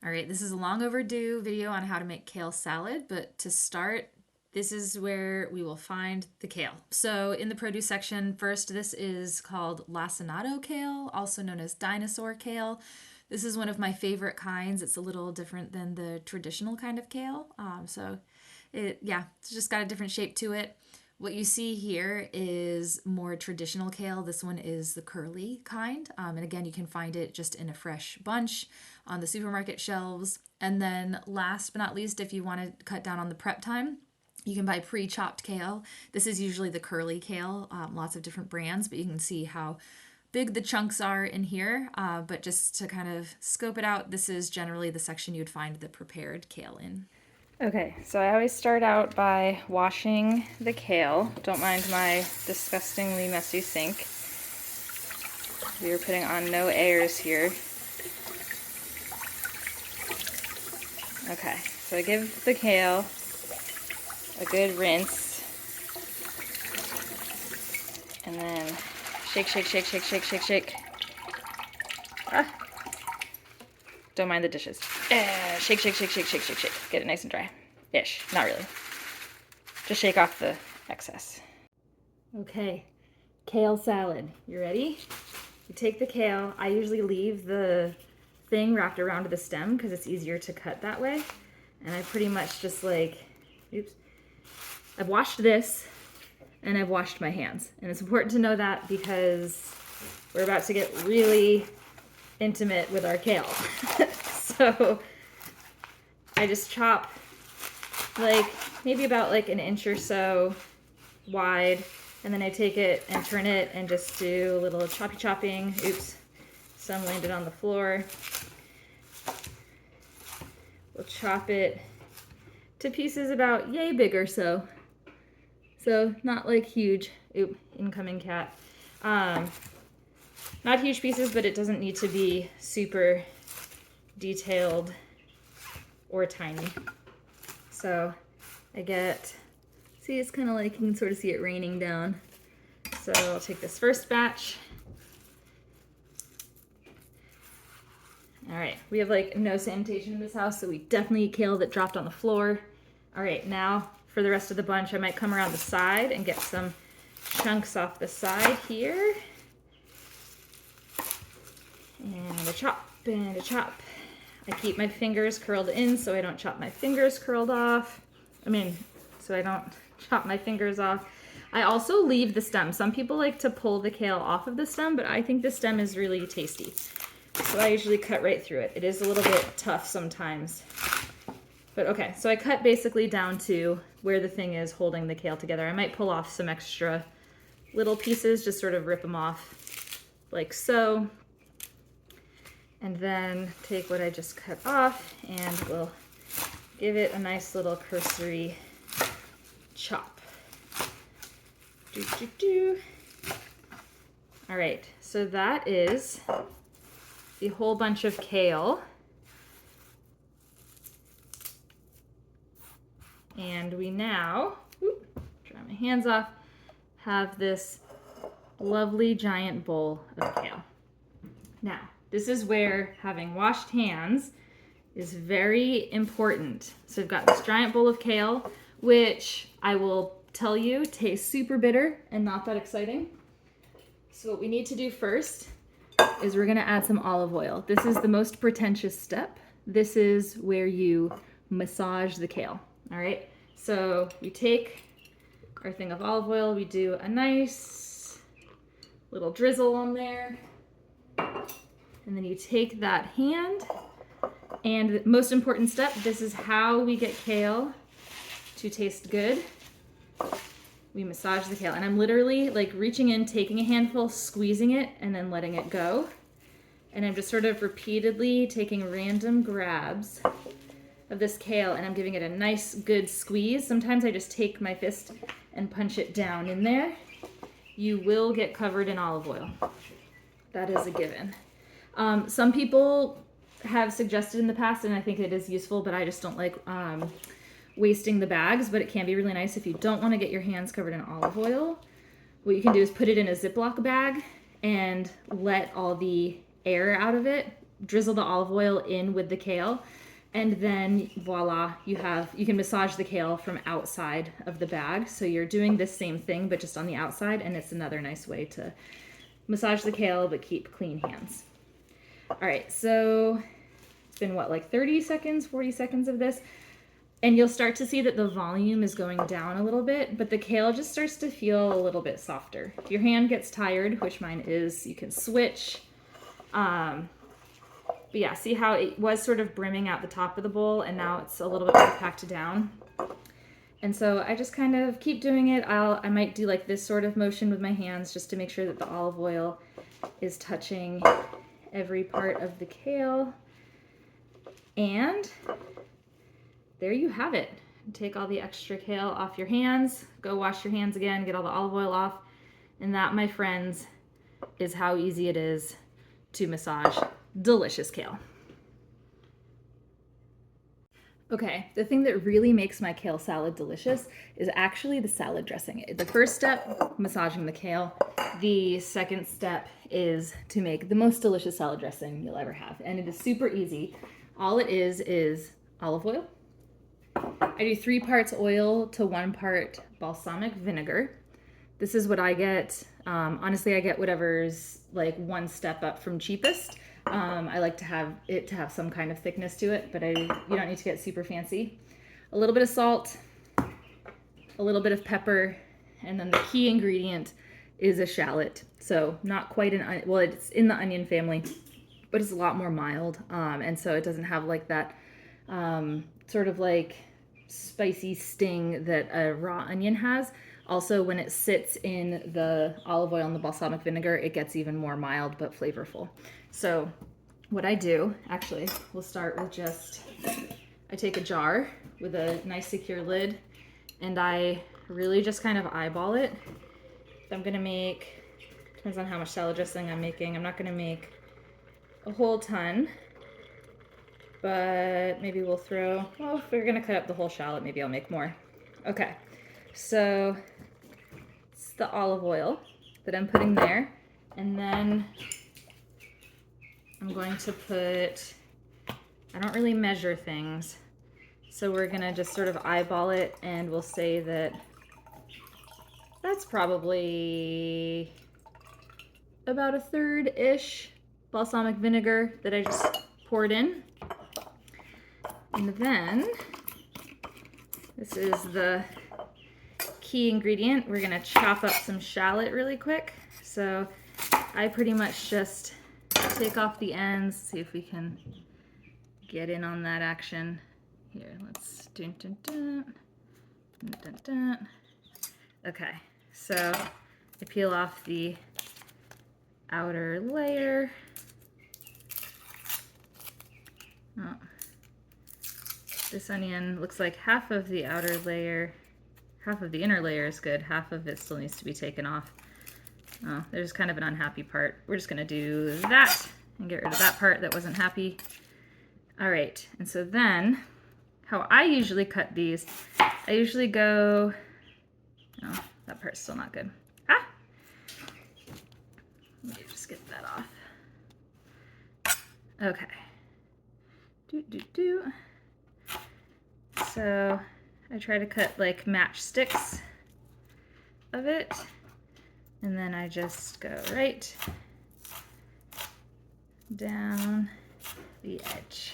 All right, this is a long overdue video on how to make kale salad, but to start, this is where we will find the kale. So in the produce section, first, this is called lacinato kale, also known as dinosaur kale. This is one of my favorite kinds. It's a little different than the traditional kind of kale. It's just got a different shape to it. What you see here is more traditional kale. This one is the curly kind. And again, you can find it just in a fresh bunch on the supermarket shelves. And then last but not least, if you want to cut down on the prep time, you can buy pre-chopped kale. This is usually the curly kale, lots of different brands, but you can see how big the chunks are in here. But just to kind of scope it out, this is generally the section you'd find the prepared kale in. Okay, so I always start out by washing the kale. Don't mind my disgustingly messy sink. We are putting on no airs here. Okay, so I give the kale a good rinse. And then shake, shake, shake, shake, shake, shake, shake. Don't mind the dishes. Shake, shake, shake, shake, shake, shake, shake. Get it nice and dry. Ish. Not really. Just shake off the excess. Okay, kale salad. You ready? You take the kale. I usually leave the thing wrapped around the stem because it's easier to cut that way. And I pretty much just I've washed this and I've washed my hands. And it's important to know that because we're about to get really intimate with our kale. So I just chop maybe about an inch or so wide, and then I take it and turn it and just do a little chopping. Oops, some landed on the floor. We'll chop it to pieces about yay big or so. So not huge. Oop, incoming cat. Not huge pieces, but it doesn't need to be super detailed or tiny. So I see it's kind of you can sort of see it raining down. So I'll take this first batch. All right, we have no sanitation in this house, so we definitely eat kale that dropped on the floor. All right, now for the rest of the bunch, I might come around the side and get some chunks off the side here. And a chop and a chop. I keep my fingers curled in so I don't chop my fingers curled off. So I don't chop my fingers off. I also leave the stem. Some people like to pull the kale off of the stem, but I think the stem is really tasty. So I usually cut right through it. It is a little bit tough sometimes. But okay, so I cut basically down to where the thing is holding the kale together. I might pull off some extra little pieces, just sort of rip them off like so. And then take what I just cut off and we'll give it a nice little cursory chop. All right, so that is the whole bunch of kale. And we now, dry my hands off, have this lovely giant bowl of kale. Now, this is where having washed hands is very important. So I've got this giant bowl of kale, which I will tell you tastes super bitter and not that exciting. So what we need to do first is we're gonna add some olive oil. This is the most pretentious step. This is where you massage the kale, all right? So we take our thing of olive oil, we do a nice little drizzle on there. And then you take that hand, and the most important step, this is how we get kale to taste good. We massage the kale, and I'm literally reaching in, taking a handful, squeezing it, and then letting it go. And I'm just sort of repeatedly taking random grabs of this kale, and I'm giving it a nice, good squeeze. Sometimes I just take my fist and punch it down in there. You will get covered in olive oil. That is a given. Some people have suggested in the past, and I think it is useful, but I just don't like wasting the bags, but it can be really nice if you don't want to get your hands covered in olive oil. What you can do is put it in a Ziploc bag and let all the air out of it drizzle the olive oil in with the kale, and then voila, you can massage the kale from outside of the bag. So you're doing this same thing, but just on the outside, and it's another nice way to massage the kale, but keep clean hands. All right, so it's been what, like 30 seconds, 40 seconds of this. And you'll start to see that the volume is going down a little bit, but the kale just starts to feel a little bit softer. If your hand gets tired, which mine is, you can switch. But yeah, see how it was sort of brimming out the top of the bowl, and now it's a little bit more packed down. And so I just kind of keep doing it. I might do like this sort of motion with my hands just to make sure that the olive oil is touching every part of the kale. And there you have it. Take all the extra kale off your hands, go wash your hands again, get all the olive oil off. And that, my friends, is how easy it is to massage delicious kale. Okay, the thing that really makes my kale salad delicious is actually the salad dressing. The first step, massaging the kale. The second step is to make the most delicious salad dressing you'll ever have. And it is super easy. All it is olive oil. I do 3 parts oil to 1 part balsamic vinegar. This is what I get. Honestly, I get whatever's like 1 step up from cheapest. I like to have it to have some kind of thickness to it, but you don't need to get super fancy. A little bit of salt, a little bit of pepper, and then the key ingredient is a shallot. So not quite well, it's in the onion family, but it's a lot more mild. And so it doesn't have like that sort of like spicy sting that a raw onion has. Also, when it sits in the olive oil and the balsamic vinegar, it gets even more mild but flavorful. So what I do, actually, we'll start with I take a jar with a nice secure lid, and I really just kind of eyeball it. I'm gonna make, depends on how much salad dressing I'm making. I'm not gonna make a whole ton, but maybe we'll throw, well, if we're gonna cut up the whole shallot, maybe I'll make more. Okay, so it's the olive oil that I'm putting there, and then I'm going to put, I don't really measure things, so we're gonna just sort of eyeball it, and we'll say that that's probably about 1/3-ish balsamic vinegar that I just poured in. And then, this is the key ingredient. We're gonna chop up some shallot really quick. So I pretty much just take off the ends, see if we can get in on that action. Here, let's dun dun dun, dun dun dun. Okay, so I peel off the outer layer. Oh. This onion looks like half of the outer layer, half of the inner layer is good, half of it still needs to be taken off. Oh, there's kind of an unhappy part. We're just gonna do that and get rid of that part that wasn't happy. All right, and so then, how I usually cut these, I usually go, oh, that part's still not good. Ah! Let me just get that off. Okay. So I try to cut like matchsticks of it, and then I just go right down the edge.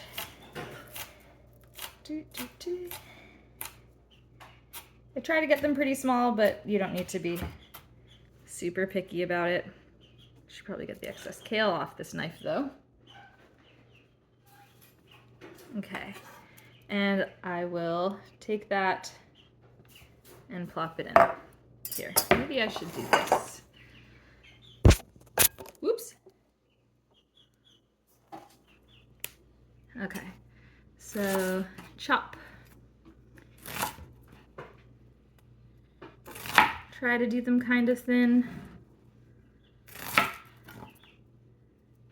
I try to get them pretty small, but you don't need to be super picky about it. Should probably get the excess kale off this knife though. Okay, and I will take that and plop it in. Here, maybe I should do this. Whoops. Okay, so chop. Try to do them kind of thin.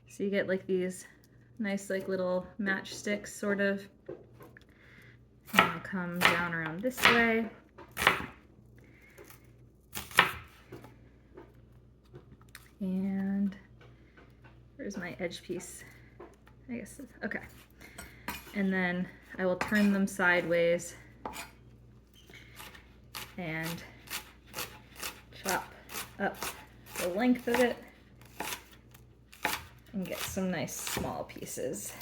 So you get like these nice like little matchsticks sort of. And I'll come down around this way. And where's my edge piece? I guess, okay. And then I will turn them sideways and chop up the length of it and get some nice small pieces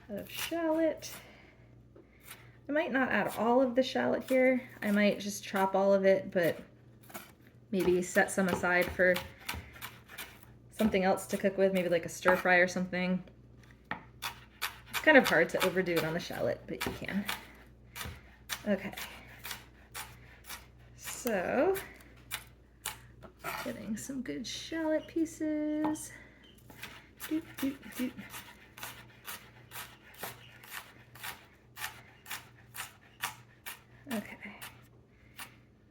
of shallot. I might not add all of the shallot here. I might just chop all of it, but maybe set some aside for something else to cook with, maybe like a stir fry or something. It's kind of hard to overdo it on the shallot, but you can. Okay. So, getting some good shallot pieces. Doot, doot, doot. Okay.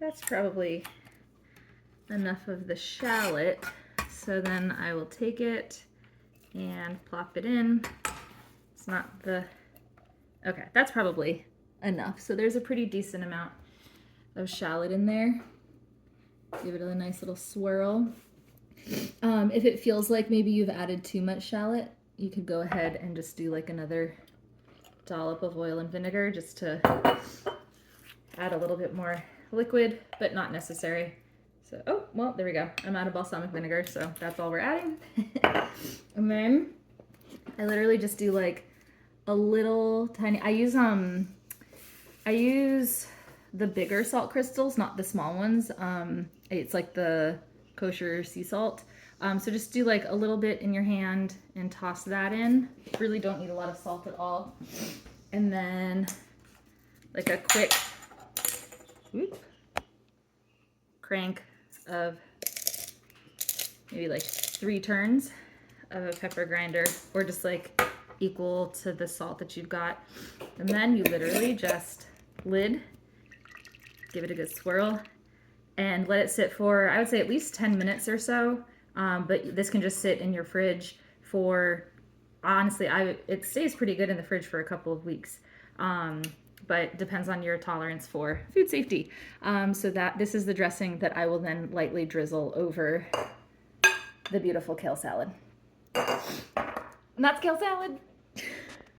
That's probably enough of the shallot. So then I will take it and plop it in. It's not the, okay, that's probably enough. So there's a pretty decent amount of shallot in there. Give it a nice little swirl. If it feels like maybe you've added too much shallot, you could go ahead and just do like another dollop of oil and vinegar just to add a little bit more liquid, but not necessary. So, oh, well, there we go. I'm out of balsamic vinegar, so that's all we're adding. And then I literally just do like a little tiny, I use the bigger salt crystals, not the small ones. It's like the kosher sea salt. So just do like a little bit in your hand and toss that in. Really don't need a lot of salt at all. And then like a quick crank of maybe like 3 turns of a pepper grinder, or just like equal to the salt that you've got. And then you literally just lid, give it a good swirl, and let it sit for, I would say, at least 10 minutes or so. But this can just sit in your fridge for, honestly, it stays pretty good in the fridge for a couple of weeks. But depends on your tolerance for food safety. So this is the dressing that I will then lightly drizzle over the beautiful kale salad. And that's kale salad.